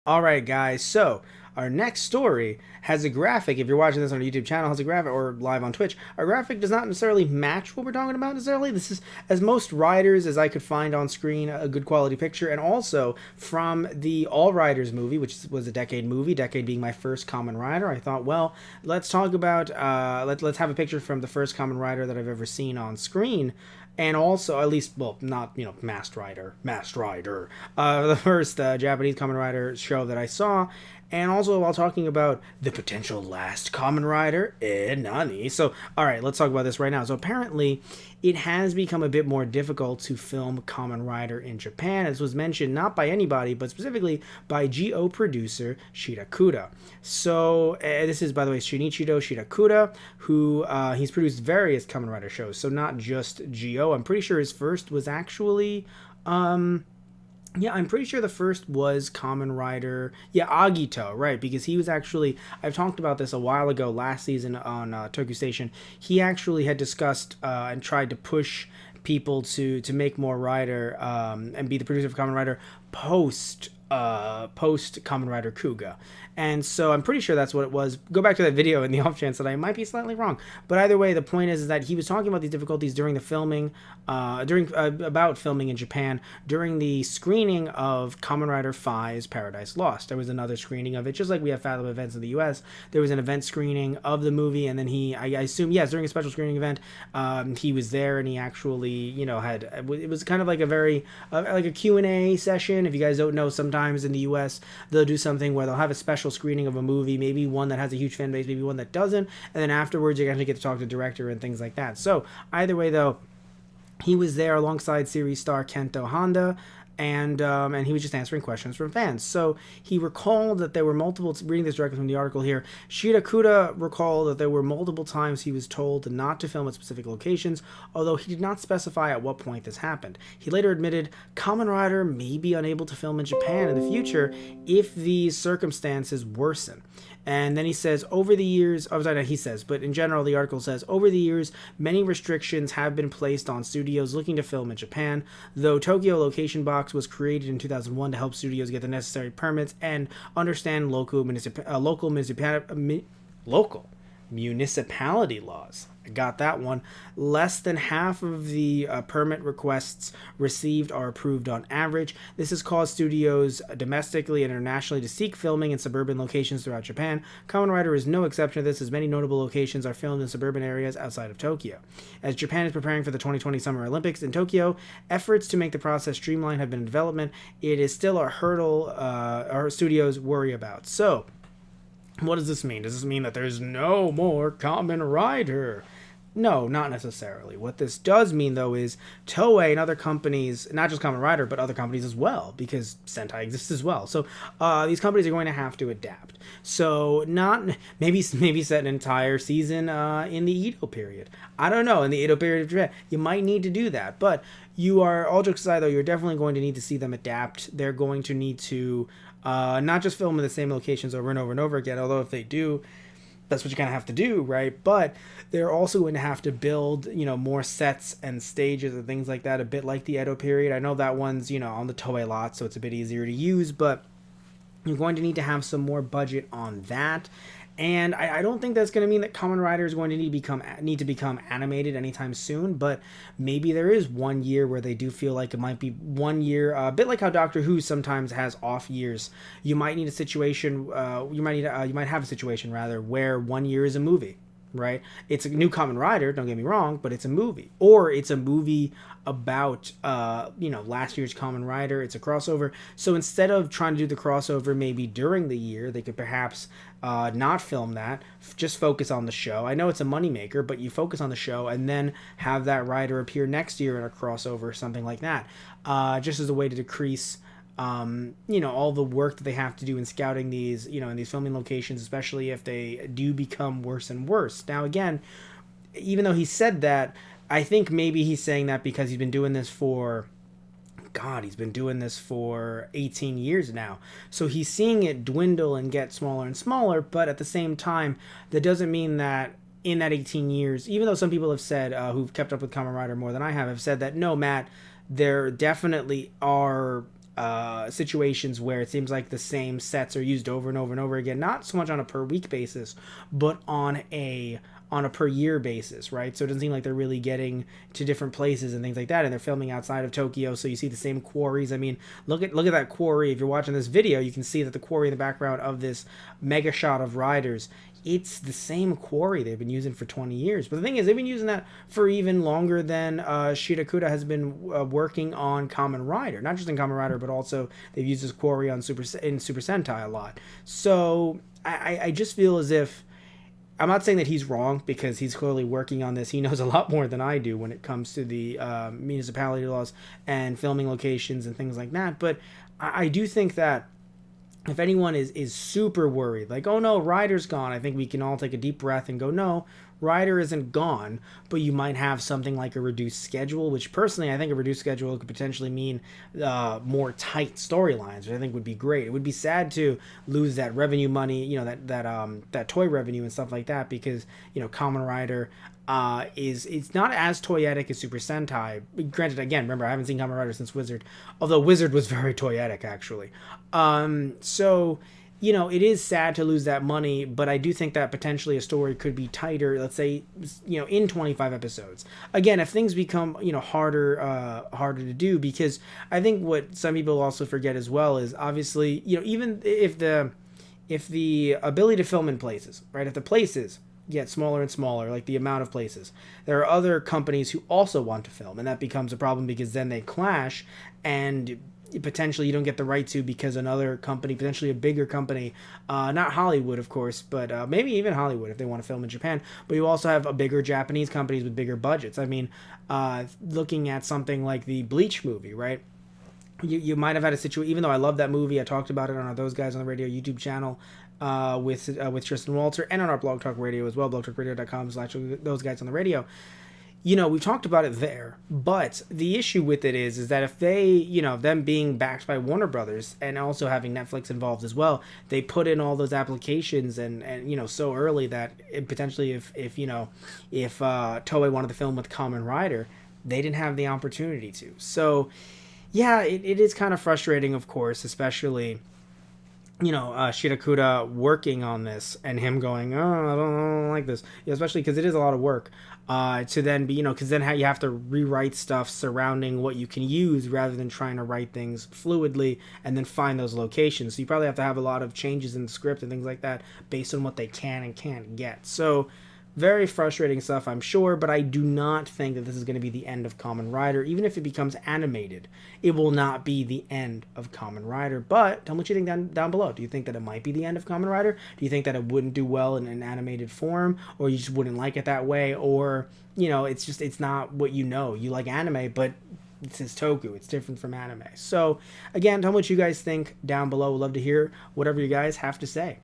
All right, guys. So our next story has a graphic. If you're watching this on our YouTube channel, has a graphic or live on Twitch. Our graphic does not necessarily match what we're talking about necessarily. This is as most riders as I could find on screen, a good quality picture, and also from the All Riders movie, which was a Decade movie. Decade being my first Kamen Rider. I thought, well, let's talk about let's have a picture from the first Kamen Rider that I've ever seen on screen, and also at least, well, not Masked Rider, the first Japanese Kamen Rider show that I saw, and also while talking about the potential last Kamen Rider, Nani. So, all right, let's talk about this right now. So apparently, it has become a bit more difficult to film Kamen Rider in Japan, as was mentioned not by anybody, but specifically by GO producer Shirakuda. So this is, by the way, Shinichiro Shirakuda, who he's produced various Kamen Rider shows, so not just GO. I'm pretty sure his first was actually yeah, I'm pretty sure the first was Kamen Rider. Yeah, Agito, right? Because he was actually, I've talked about this a while ago last season on Toku Station. He actually had discussed and tried to push people to make more Rider and be the producer of Kamen Rider post Kamen Rider Kuga. And so I'm pretty sure that's what it was. Go back to that video in the off chance that I might be slightly wrong. But either way, the point is that he was talking about these difficulties during the filming, about filming in Japan during the screening of Kamen Rider 5's Paradise Lost. There was another screening of it, just like we have Fathom events in the U.S. There was an event screening of the movie, and then I assume, yes, during a special screening event, he was there, and he actually, had, it was kind of like a very, like a Q&A session. If you guys don't know, sometimes in the U.S., they'll do something where they'll have a special screening of a movie, maybe one that has a huge fan base, maybe one that doesn't, and then afterwards you actually get to talk to the director and things like that. So either way, though, he was there alongside series star Kento Honda, and he was just answering questions from fans. So he recalled that there were multiple, reading this directly from the article here, Shirakuda recalled that there were multiple times he was told not to film at specific locations, although he did not specify at what point this happened. He later admitted Kamen Rider may be unable to film in Japan in the future if these circumstances worsen. And then he says, over the years, oh, sorry, he says, but in general, the article says, over the years, many restrictions have been placed on studios looking to film in Japan, though Tokyo Location Box was created in 2001 to help studios get the necessary permits and understand local municipality laws. I got that one. Less than half of the permit requests received are approved on average. This has caused studios domestically and internationally to seek filming in suburban locations throughout Japan. Kamen Rider is no exception to this, as many notable locations are filmed in suburban areas outside of Tokyo. As Japan is preparing for the 2020 Summer Olympics in Tokyo, efforts to make the process streamlined have been in development. It is still a hurdle our studios worry about. So, what does this mean? Does this mean that there's no more Kamen Rider? No, not necessarily. What this does mean, though, is Toei and other companies, not just Kamen Rider, but other companies as well, because Sentai exists as well. So these companies are going to have to adapt. So not maybe set an entire season in the Edo period. I don't know, in the Edo period of Japan, you might need to do that. But you are, all jokes aside, though, you're definitely going to need to see them adapt. They're going to need to not just film in the same locations over and over and over again, although if they do, that's what you kind of have to do, right? But they're also going to have to build, more sets and stages and things like that, a bit like the Edo period. I know that one's, on the Toei lot, so it's a bit easier to use, but you're going to need to have some more budget on that. And I don't think that's going to mean that Kamen Rider is going to need to become animated anytime soon, but maybe there is 1 year where they do feel like it might be 1 year, a bit like how Doctor Who sometimes has off years. You might need a situation, you might have a situation rather where 1 year is a movie. Right? It's a new Kamen Rider, don't get me wrong, but it's a movie. Or it's a movie about, last year's Kamen Rider. It's a crossover. So instead of trying to do the crossover maybe during the year, they could perhaps not film that, just focus on the show. I know it's a moneymaker, but you focus on the show and then have that rider appear next year in a crossover or something like that. Just as a way to decrease all the work that they have to do in scouting these, in these filming locations, especially if they do become worse and worse. Now, again, even though he said that, I think maybe he's saying that because he's been doing this for 18 years now. So he's seeing it dwindle and get smaller and smaller, but at the same time, that doesn't mean that in that 18 years, even though some people have said, who've kept up with Kamen Rider more than I have said that, no, Matt, there definitely are situations where it seems like the same sets are used over and over and over again, not so much on a per week basis, but on a per year basis, right? So it doesn't seem like they're really getting to different places and things like that, and they're filming outside of Tokyo, so you see the same quarries. I mean, look at that quarry. If you're watching this video, you can see that the quarry in the background of this mega shot of riders, it's the same quarry they've been using for 20 years. But the thing is, they've been using that for even longer than Shirakuda has been working on Kamen Rider. Not just in Kamen Rider, but also they've used this quarry on Super Sentai a lot. So I just feel as if, I'm not saying that he's wrong, because he's clearly working on this. He knows a lot more than I do when it comes to the municipality laws and filming locations and things like that. But I do think that if anyone is super worried, like, oh no, Ryder's gone, I think we can all take a deep breath and go, no, Ryder isn't gone, but you might have something like a reduced schedule, which personally I think a reduced schedule could potentially mean more tight storylines, which I think would be great. It would be sad to lose that revenue money, you know, that toy revenue and stuff like that, because, you know, Kamen Rider it's not as toyetic as Super Sentai. Granted, again, remember, I haven't seen Kamen Rider since Wizard, although Wizard was very toyetic, actually. So, you know, it is sad to lose that money, but I do think that potentially a story could be tighter, let's say, you know, in 25 episodes. Again, if things become, you know, harder to do, because I think what some people also forget as well is, obviously, you know, even if the ability to film in places, right, if the places get smaller and smaller, like the amount of places, there are other companies who also want to film, and that becomes a problem, because then they clash, and potentially you don't get the right to, because another company, potentially a bigger company, not Hollywood of course, but maybe even Hollywood if they want to film in Japan, but you also have a bigger Japanese companies with bigger budgets. I mean, looking at something like the Bleach movie, right? You might have had a situation, even though I love that movie, I talked about it on our Those Guys on the Radio YouTube channel with Tristan Walter, and on our Blog Talk Radio as well, blogtalkradio.com/Those Guys on the Radio. You know, we've talked about it there, but the issue with it is that if they, you know, them being backed by Warner Brothers and also having Netflix involved as well, they put in all those applications and you know, so early that potentially if Toei wanted to film with Kamen Rider, they didn't have the opportunity to. So yeah, it is kind of frustrating, of course, especially, you know, Shirakuda working on this and him going, oh, I don't like this, yeah, especially because it is a lot of work to then be, you know, because then you have to rewrite stuff surrounding what you can use rather than trying to write things fluidly and then find those locations. So you probably have to have a lot of changes in the script and things like that based on what they can and can't get. So very frustrating stuff, I'm sure, but I do not think that this is going to be the end of Kamen Rider. Even if it becomes animated, it will not be the end of Kamen Rider. But tell me what you think down below. Do you think that it might be the end of Kamen Rider? Do you think that it wouldn't do well in an animated form, or you just wouldn't like it that way, or, you know, it's not what you know. You like anime, but this is Toku. It's different from anime. So again, tell me what you guys think down below. We'd love to hear whatever you guys have to say.